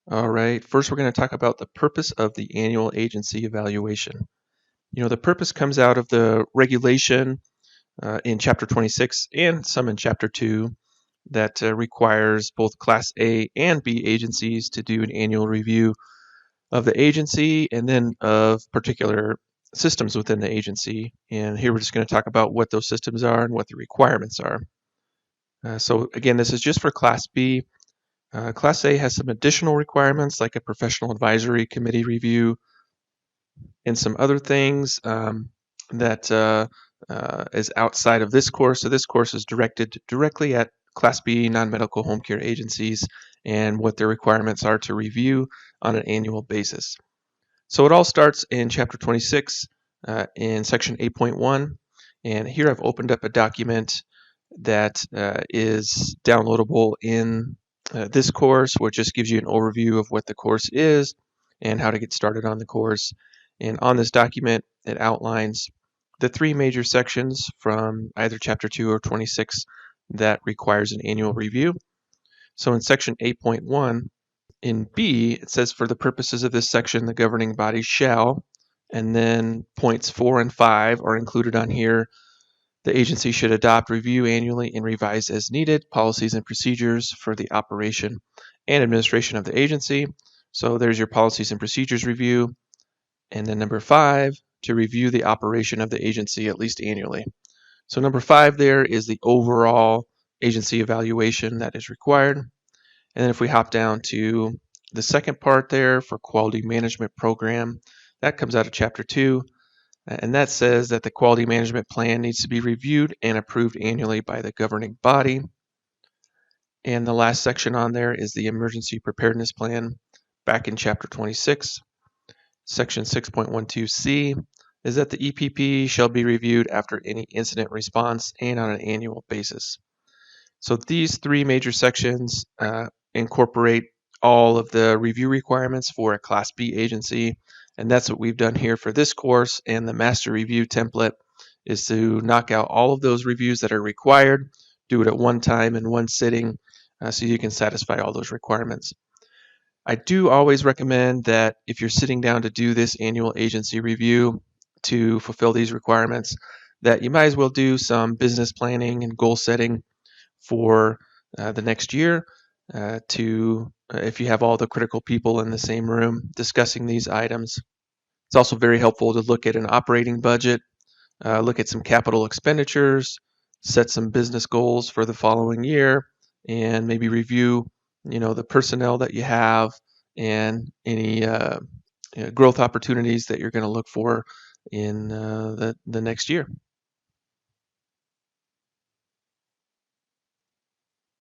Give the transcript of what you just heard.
All right, first we're going to talk about the purpose of the annual agency evaluation. The purpose comes out of the regulation in Chapter 26 and some in Chapter 2 that requires both Class A and B agencies to do an annual review of the agency and then of particular systems within the agency. And here we're just going to talk about what those systems are and what the requirements are. So again, this is just for Class B. Class A has some additional requirements like a professional advisory committee review and some other things that is outside of this course. So this course is directed directly at Class B non-medical home care agencies and what their requirements are to review on an annual basis. So it all starts in Chapter 26 in Section 8.1. And here I've opened up a document that is downloadable in this course, which just gives you an overview of what the course is and how to get started on the course. And on this document, it outlines the three major sections from either Chapter 2 or 26 that requires an annual review. So in Section 8.1, in B, it says for the purposes of this section, the governing body shall, and then points 4 and 5 are included on here. The agency should adopt, review annually, and revise as needed policies and procedures for the operation and administration of the agency. So there's your policies and procedures review. And then number 5, to review the operation of the agency at least annually. So number 5 there is the overall agency evaluation that is required. And then if we hop down to the second part there for quality management program, that comes out of Chapter 2. And that says that the quality management plan needs to be reviewed and approved annually by the governing body. And the last section on there is the emergency preparedness plan back in Chapter 26. Section 6.12C is that the EPP shall be reviewed after any incident response and on an annual basis. So these three major sections incorporate all of the review requirements for a Class B agency, and that's what we've done here for this course. And the master review template is to knock out all of those reviews that are required, do it at one time in one sitting, so you can satisfy all those requirements. I do always recommend that if you're sitting down to do this annual agency review to fulfill these requirements, that you might as well do some business planning and goal setting for the next year if you have all the critical people in the same room discussing these items. It's also very helpful to look at an operating budget, look at some capital expenditures, set some business goals for the following year, and maybe review the personnel that you have and any growth opportunities that you're going to look for in the next year.